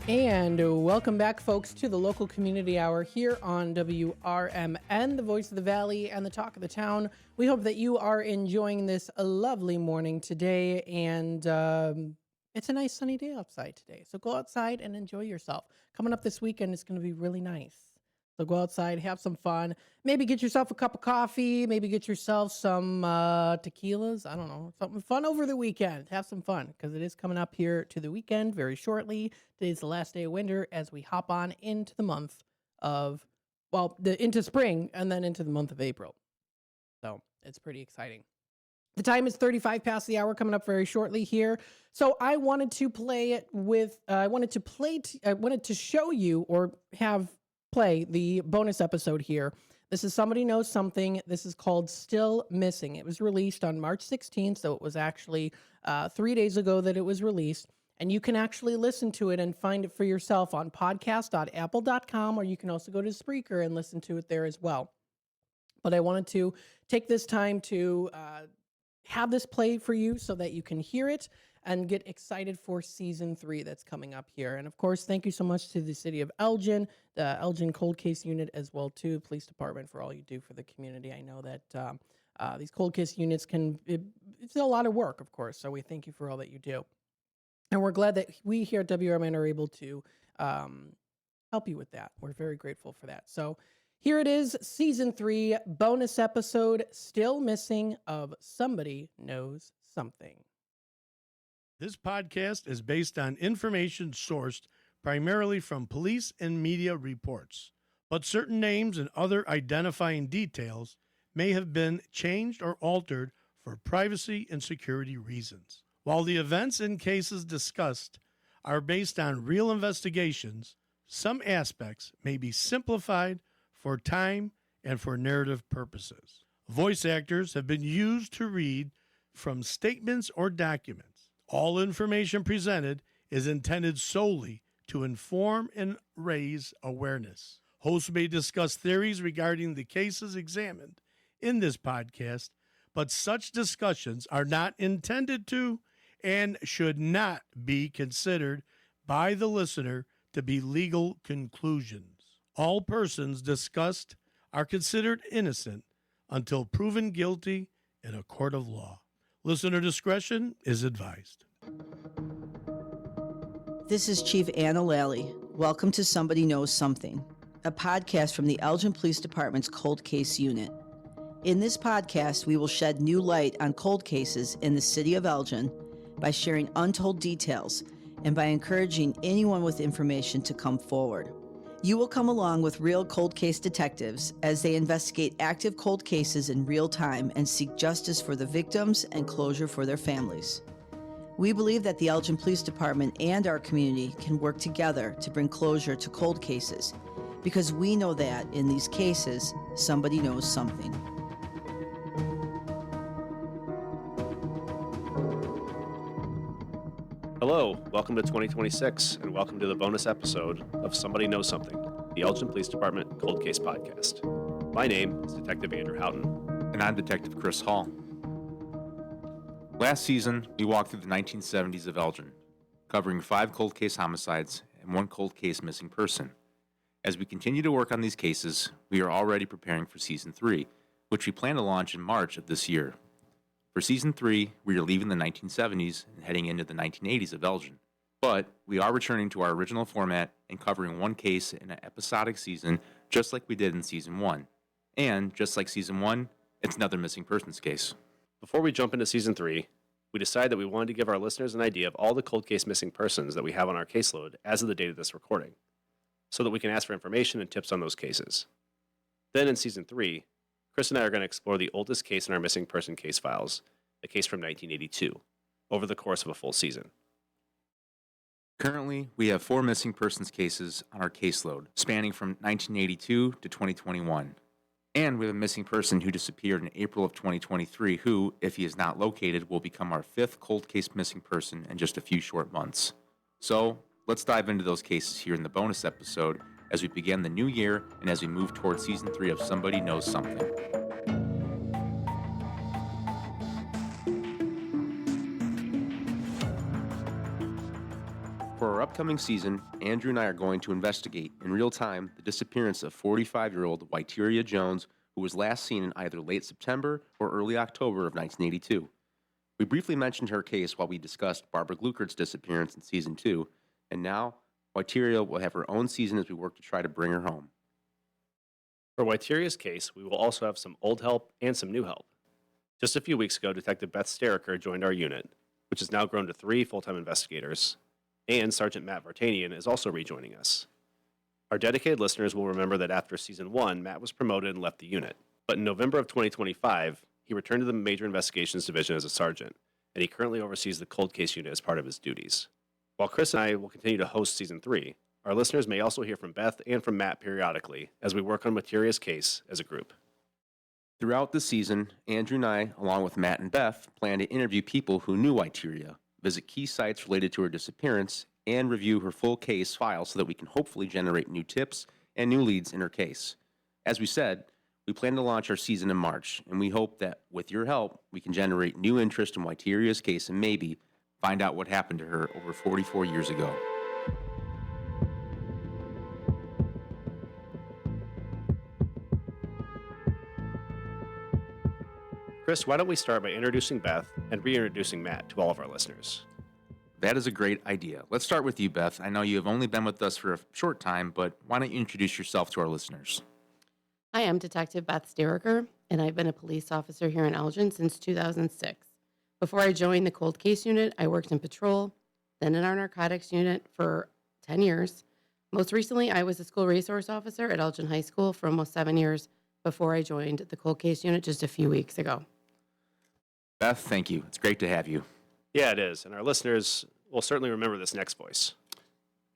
And welcome back, folks, to the local community hour here on WRMN, the voice of the valley and the talk of the town. We hope that you are enjoying this lovely morning today, and it's a nice sunny day outside today. So go outside and enjoy yourself. Coming up this weekend, it's going to be really nice. So go outside, have some fun. Maybe get yourself a cup of coffee. Maybe get yourself some tequilas. I don't know, something fun over the weekend. Have some fun because it is coming up here to the weekend very shortly. Today's the last day of winter as we hop on into the month of, into spring and then into the month of April. So it's pretty exciting. The time is 35 past the hour, coming up very shortly here. So I wanted to play it with, I wanted to show you or have play the bonus episode here. This is Somebody Knows Something. This is called Still Missing. It was released on March 16th, so it was actually 3 days ago that it was released. And you can actually listen to it and find it for yourself on podcast.apple.com, or you can also go to Spreaker and listen to it there as well. But I wanted to take this time to have this play for you so that you can hear it and get excited for season 3 that's coming up here. And of course, thank you so much to the city of Elgin, the Elgin Cold Case Unit as well too, police department, for all you do for the community. I know that these cold case units it's a lot of work, of course. So we thank you for all that you do. And we're glad that we here at WRMN are able to help you with that. We're very grateful for that. So here it is, season 3, bonus episode, Still Missing, of Somebody Knows Something. This podcast is based on information sourced primarily from police and media reports, but certain names and other identifying details may have been changed or altered for privacy and security reasons. While the events and cases discussed are based on real investigations, some aspects may be simplified for time and for narrative purposes. Voice actors have been used to read from statements or documents. All information presented is intended solely to inform and raise awareness. Hosts may discuss theories regarding the cases examined in this podcast, but such discussions are not intended to and should not be considered by the listener to be legal conclusions. All persons discussed are considered innocent until proven guilty in a court of law. Listener discretion is advised. This is Chief Anna Lally. Welcome to Somebody Knows Something, a podcast from the Elgin Police Department's Cold Case Unit. In this podcast, we will shed new light on cold cases in the city of Elgin by sharing untold details and by encouraging anyone with information to come forward. You will come along with real cold case detectives as they investigate active cold cases in real time and seek justice for the victims and closure for their families. We believe that the Elgin Police Department and our community can work together to bring closure to cold cases, because we know that in these cases, somebody knows something. Hello, welcome to 2026, and welcome to the bonus episode of Somebody Knows Something, the Elgin Police Department Cold Case Podcast. My name is Detective Andrew Houghton. And I'm Detective Chris Hall. Last season, we walked through the 1970s of Elgin, covering 5 cold case homicides and 1 cold case missing person. As we continue to work on these cases, we are already preparing for Season 3, which we plan to launch in March of this year. For Season 3, we are leaving the 1970s and heading into the 1980s of Elgin. But we are returning to our original format and covering 1 case in an episodic season, just like we did in Season 1. And, just like Season 1, it's another missing persons case. Before we jump into Season 3, we decided that we wanted to give our listeners an idea of all the cold case missing persons that we have on our caseload as of the date of this recording, so that we can ask for information and tips on those cases. Then in Season 3, Chris and I are going to explore the oldest case in our missing person case files, a case from 1982, over the course of a full season. Currently, we have 4 missing persons cases on our caseload, spanning from 1982 to 2021. And we have a missing person who disappeared in April of 2023 who, if he is not located, will become our 5th cold case missing person in just a few short months. So, let's dive into those cases here in the bonus episode as we begin the new year and as we move towards Season 3 of Somebody Knows Something. For our upcoming season, Andrew and I are going to investigate in real time the disappearance of 45-year-old Whiteria Jones, who was last seen in either late September or early October of 1982. We briefly mentioned her case while we discussed Barbara Gluckert's disappearance in Season 2, and now Whiteria will have her own season as we work to try to bring her home. For Whiteria's case, we will also have some old help and some new help. Just a few weeks ago, Detective Beth Steriker joined our unit, which has now grown to 3 full-time investigators, and Sergeant Matt Vartanian is also rejoining us. Our dedicated listeners will remember that after Season 1, Matt was promoted and left the unit. But in November of 2025, he returned to the Major Investigations Division as a sergeant, and he currently oversees the cold case unit as part of his duties. While Chris and I will continue to host Season 3, our listeners may also hear from Beth and from Matt periodically as we work on Whiteria's case as a group. Throughout the season, Andrew and I, along with Matt and Beth, plan to interview people who knew Whiteria, visit key sites related to her disappearance, and review her full case file so that we can hopefully generate new tips and new leads in her case. As we said, we plan to launch our season in March, and we hope that with your help, we can generate new interest in Whiteria's case and maybe find out what happened to her over 44 years ago. Chris, why don't we start by introducing Beth and reintroducing Matt to all of our listeners? That is a great idea. Let's start with you, Beth. I know you have only been with us for a short time, but why don't you introduce yourself to our listeners? I am Detective Beth Steriker, and I've been a police officer here in Elgin since 2006. Before I joined the cold case unit, I worked in patrol, then in our narcotics unit for 10 years. Most recently, I was a school resource officer at Elgin High School for almost 7 years before I joined the cold case unit just a few weeks ago. Beth, thank you. It's great to have you. Yeah, it is, and our listeners will certainly remember this next voice.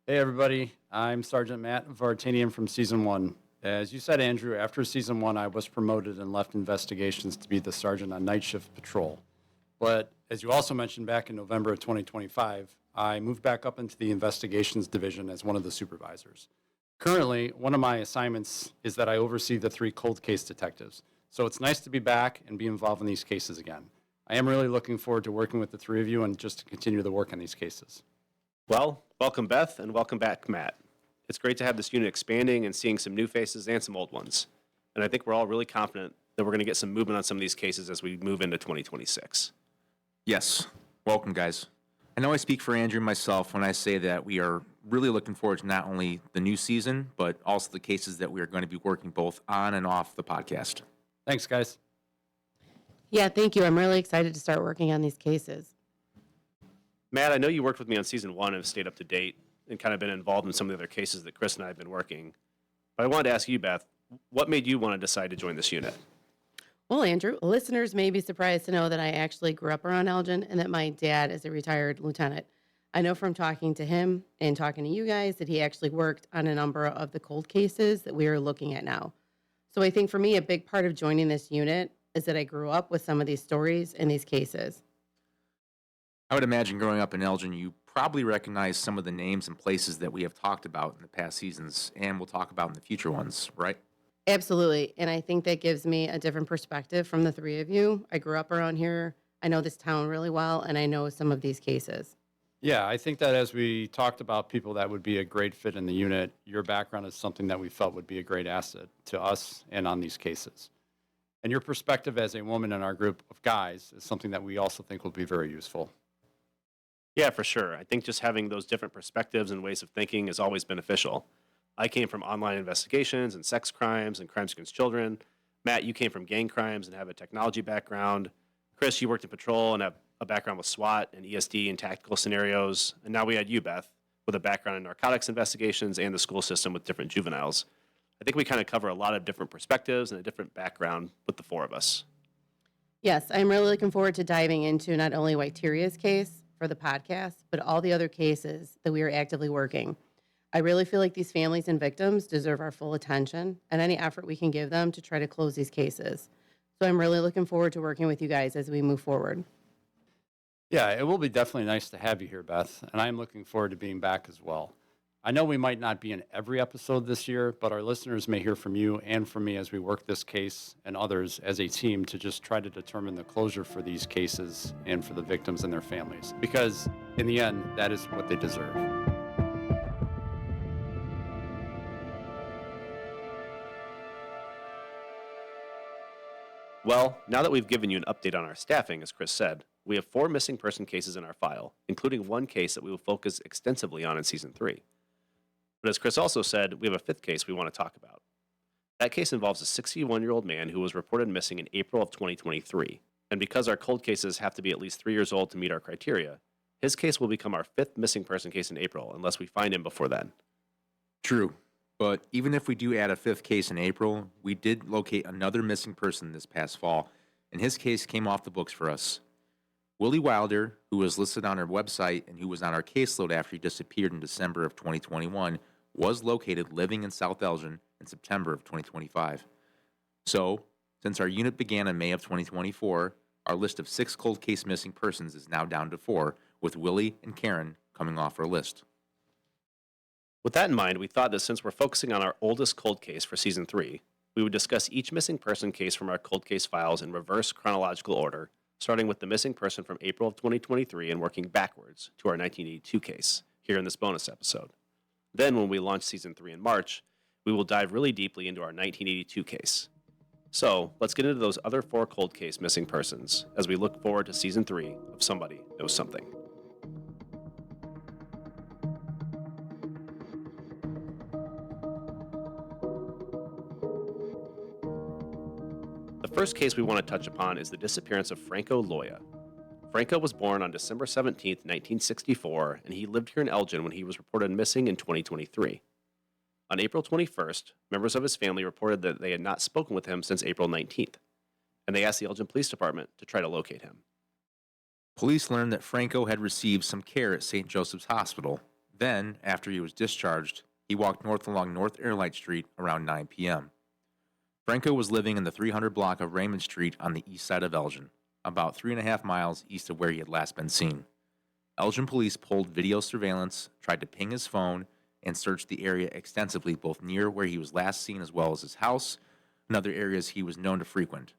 Hey, everybody. I'm Sergeant Matt Vartanian from Season 1. As you said, Andrew, after Season 1, I was promoted and left investigations to be the sergeant on night shift patrol. But as you also mentioned, back in November of 2025, I moved back up into the investigations division as one of the supervisors. Currently, one of my assignments is that I oversee the 3 cold case detectives. So it's nice to be back and be involved in these cases again. I am really looking forward to working with the 3 of you and just to continue the work on these cases. Well, welcome, Beth, and welcome back, Matt. It's great to have this unit expanding and seeing some new faces and some old ones. And I think we're all really confident that we're going to get some movement on some of these cases as we move into 2026. Yes. Welcome, guys. I know I speak for Andrew and myself when I say that we are really looking forward to not only the new season, but also the cases that we are going to be working both on and off the podcast. Thanks, guys. Yeah, thank you. I'm really excited to start working on these cases. Matt, I know you worked with me on Season 1 and have stayed up to date and kind of been involved in some of the other cases that Chris and I have been working. But I wanted to ask you, Beth, what made you want to decide to join this unit? Well, Andrew, listeners may be surprised to know that I actually grew up around Elgin and that my dad is a retired lieutenant. I know from talking to him and talking to you guys that he actually worked on a number of the cold cases that we are looking at now. So I think for me, a big part of joining this unit is that I grew up with some of these stories and these cases. I would imagine growing up in Elgin, you probably recognize some of the names and places that we have talked about in the past seasons and we'll talk about in the future ones, right? Absolutely. And I think that gives me a different perspective from the 3 of you. I grew up around here. I know this town really well, and I know some of these cases. Yeah, I think that as we talked about people that would be a great fit in the unit, your background is something that we felt would be a great asset to us and on these cases. And your perspective as a woman in our group of guys is something that we also think will be very useful. Yeah, for sure. I think just having those different perspectives and ways of thinking is always beneficial. I came from online investigations and sex crimes and crimes against children. Matt, you came from gang crimes and have a technology background. Chris, you worked in patrol and have a background with SWAT and ESD and tactical scenarios. And now we had you, Beth, with a background in narcotics investigations and the school system with different juveniles. I think we kind of cover a lot of different perspectives and a different background with the 4 of us. Yes, I'm really looking forward to diving into not only Whiteria's case for the podcast, but all the other cases that we are actively working. I really feel like these families and victims deserve our full attention and any effort we can give them to try to close these cases. So I'm really looking forward to working with you guys as we move forward. Yeah, it will be definitely nice to have you here, Beth, and I'm looking forward to being back as well. I know we might not be in every episode this year, but our listeners may hear from you and from me as we work this case and others as a team to just try to determine the closure for these cases and for the victims and their families. Because in the end, that is what they deserve. Well, now that we've given you an update on our staffing, as Chris said, we have 4 missing person cases in our file, including one case that we will focus extensively on in Season 3. But as Chris also said, we have a 5th case we want to talk about. That case involves a 61-year-old man who was reported missing in April of 2023. And because our cold cases have to be at least 3 years old to meet our criteria, his case will become our 5th missing person case in April unless we find him before then. True. But even if we do add a 5th case in April, we did locate another missing person this past fall, and his case came off the books for us. Willie Wilder, who was listed on our website and who was on our caseload after he disappeared in December of 2021, was located living in South Elgin in September of 2025. So, since our unit began in May of 2024, our list of 6 cold case missing persons is now down to 4, with Willie and Karen coming off our list. With that in mind, we thought that since we're focusing on our oldest cold case for Season 3, we would discuss each missing person case from our cold case files in reverse chronological order, starting with the missing person from April of 2023 and working backwards to our 1982 case here in this bonus episode. Then, when we launch Season 3 in March, we will dive really deeply into our 1982 case. So, let's get into those other 4 cold case missing persons as we look forward to Season 3 of Somebody Knows Something. The first case we want to touch upon is the disappearance of Franco Loya. Franco was born on December 17, 1964, and he lived here in Elgin when he was reported missing in 2023. On April 21st, members of his family reported that they had not spoken with him since April 19th, and they asked the Elgin Police Department to try to locate him. Police learned that Franco had received some care at St. Joseph's Hospital. Then, after he was discharged, he walked north along North Airlight Street around 9 p.m. Franco was living in the 300 block of Raymond Street on the east side of Elgin, about 3.5 miles east of where he had last been seen. Elgin police pulled video surveillance, tried to ping his phone, and searched the area extensively, both near where he was last seen as well as his house and other areas he was known to frequent.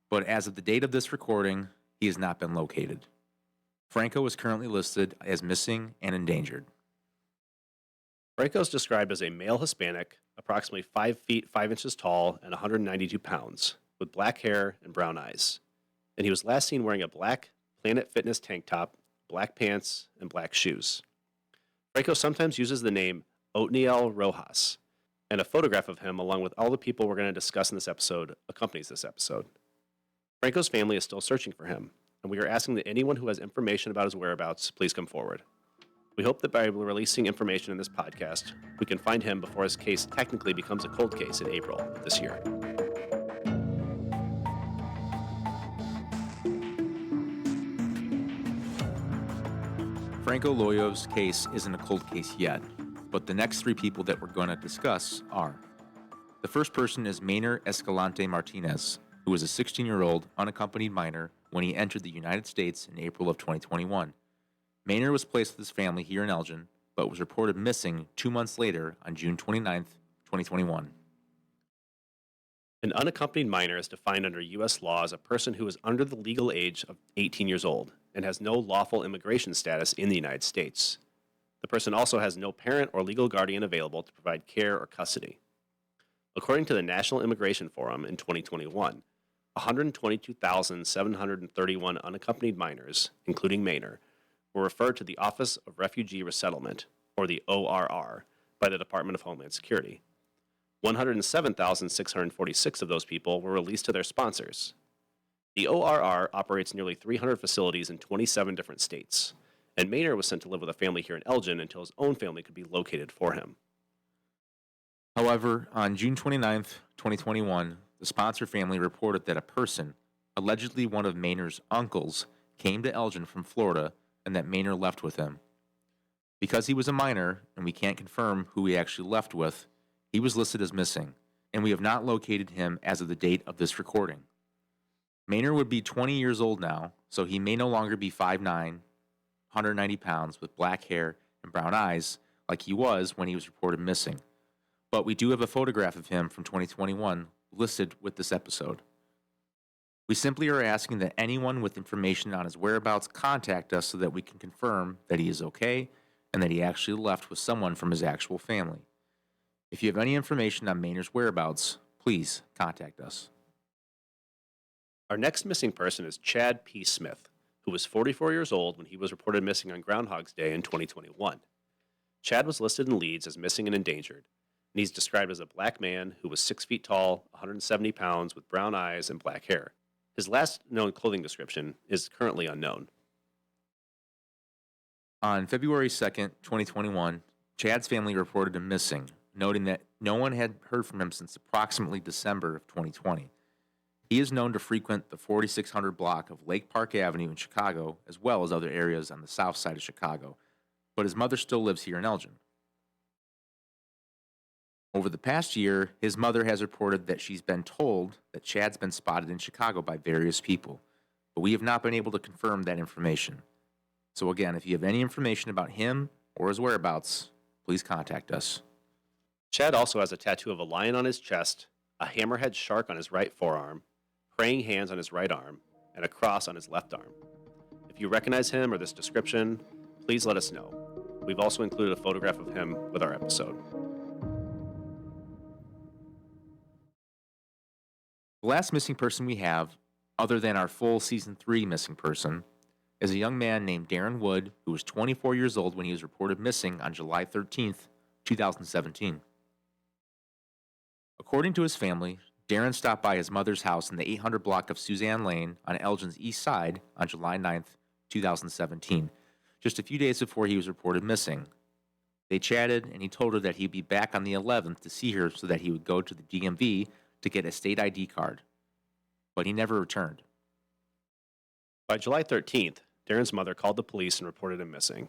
But as of the date of this recording, he has not been located. Franco is currently listed as missing and endangered. Franco is described as a male Hispanic, approximately 5 feet 5 inches tall and 192 pounds, with black hair and brown eyes. And he was last seen wearing a black Planet Fitness tank top, black pants, and black shoes. Franco sometimes uses the name Otniel Rojas, and a photograph of him, along with all the people we're going to discuss in this episode, accompanies this episode. Franco's family is still searching for him, and we are asking that anyone who has information about his whereabouts please come forward. We hope that by releasing information in this podcast, we can find him before his case technically becomes a cold case in April this year. Franco Loya's case isn't a cold case yet, but the next 3 people that we're going to discuss are. The first person is Maynor Escalante Martinez, who was a 16-year-old unaccompanied minor when he entered the United States in April of 2021. Maynor was placed with his family here in Elgin, but was reported missing 2 months later on June 29, 2021. An unaccompanied minor is defined under U.S. law as a person who is under the legal age of 18 years old and has no lawful immigration status in the United States. The person also has no parent or legal guardian available to provide care or custody. According to the National Immigration Forum in 2021, 122,731 unaccompanied minors, including Maynor, were referred to the Office of Refugee Resettlement, or the ORR, by the Department of Homeland Security. 107,646 of those people were released to their sponsors. The ORR operates nearly 300 facilities in 27 different states, and Maynor was sent to live with a family here in Elgin until his own family could be located for him. However, on June 29, 2021, the sponsor family reported that a person, allegedly one of Maynor's uncles, came to Elgin from Florida and that Maynor left with him. Because he was a minor, and we can't confirm who he actually left with, he was listed as missing, and we have not located him as of the date of this recording. Maynor would be 20 years old now, so he may no longer be 5'9", 190 pounds, with black hair and brown eyes, like he was when he was reported missing. But we do have a photograph of him from 2021 listed with this episode. We simply are asking that anyone with information on his whereabouts contact us so that we can confirm that he is okay and that he actually left with someone from his actual family. If you have any information on Maynard's whereabouts, please contact us. Our next missing person is Chad P. Smith, who was 44 years old when he was reported missing on Groundhog's Day in 2021. Chad was listed in Leeds as missing and endangered, and he's described as a black man who was 6 feet tall, 170 pounds, with brown eyes and black hair. His last known clothing description is currently unknown. On February 2nd, 2021, Chad's family reported him missing, noting that no one had heard from him since approximately December of 2020. He is known to frequent the 4600 block of Lake Park Avenue in Chicago, as well as other areas on the south side of Chicago, but his mother still lives here in Elgin. Over the past year, his mother has reported that she's been told that Chad's been spotted in Chicago by various people, but we have not been able to confirm that information. So again, if you have any information about him or his whereabouts, please contact us. Chad also has a tattoo of a lion on his chest, a hammerhead shark on his right forearm, praying hands on his right arm, and a cross on his left arm. If you recognize him or this description, please let us know. We've also included a photograph of him with our episode. The last missing person we have, other than our full Season 3 missing person, is a young man named Darren Wood, who was 24 years old when he was reported missing on July 13th, 2017. According to his family, Darren stopped by his mother's house in the 800 block of Suzanne Lane on Elgin's east side on July 9th, 2017, just a few days before he was reported missing. They chatted, and he told her that he'd be back on the 11th to see her so that he would go to the DMV to get a state ID card. But he never returned. By July 13th, Darren's mother called the police and reported him missing.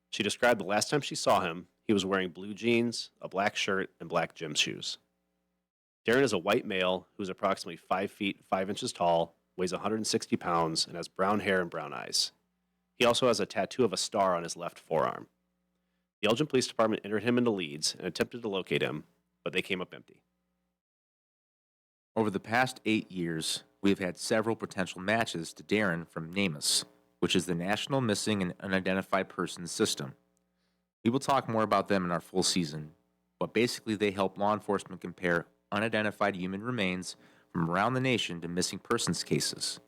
She described the last time she saw him, he was wearing blue jeans, a black shirt, and black gym shoes. Darren is a white male who is approximately 5 feet 5 inches tall, weighs 160 pounds, and has brown hair and brown eyes. He also has a tattoo of a star on his left forearm. The Elgin Police Department entered him into leads and attempted to locate him, but they came up empty. Over the past 8 years, we have had several potential matches to Darren from NamUs, which is the National Missing and Unidentified Persons System. We will talk more about them in our full season, but basically they help law enforcement compare unidentified human remains from around the nation to missing persons cases.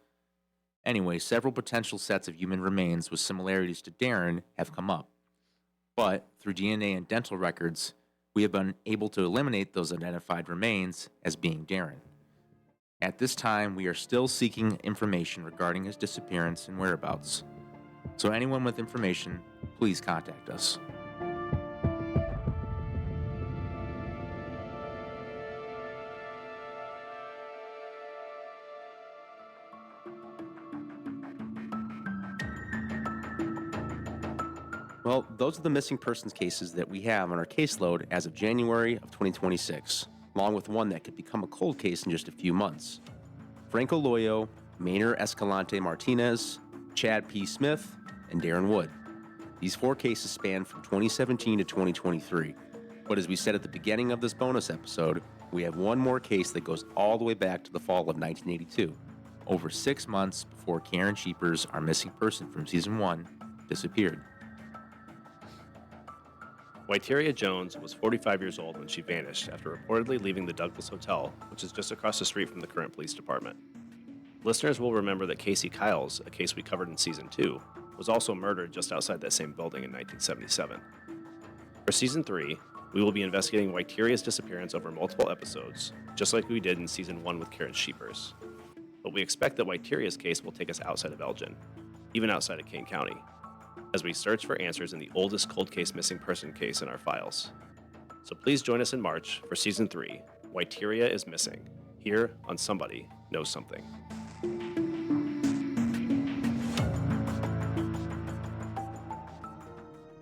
Anyway, several potential sets of human remains with similarities to Darren have come up, but through DNA and dental records, we have been able to eliminate those identified remains as being Darren. At this time, we are still seeking information regarding his disappearance and whereabouts. So anyone with information, please contact us. Well, those are the missing persons cases that we have on our caseload as of January of 2026, along with one that could become a cold case in just a few months. Franco Loyo, Maynard Escalante Martinez, Chad P. Smith, and Darren Wood. These 4 cases span from 2017 to 2023. But as we said at the beginning of this bonus episode, we have one more case that goes all the way back to the fall of 1982, over 6 months before Karen Sheepers, our missing person from Season 1, disappeared. Waiteria Jones was 45 years old when she vanished after reportedly leaving the Douglas Hotel, which is just across the street from the current police department. Listeners will remember that Casey Kyles, a case we covered in Season 2, was also murdered just outside that same building in 1977. For Season 3, we will be investigating Waiteria's disappearance over multiple episodes, just like we did in Season 1 with Karen Sheepers. But we expect that Waiteria's case will take us outside of Elgin, even outside of Kane County, as we search for answers in the oldest cold case missing person case in our files. So please join us in March for Season 3, Waiteria is Missing, here on Somebody Knows Something.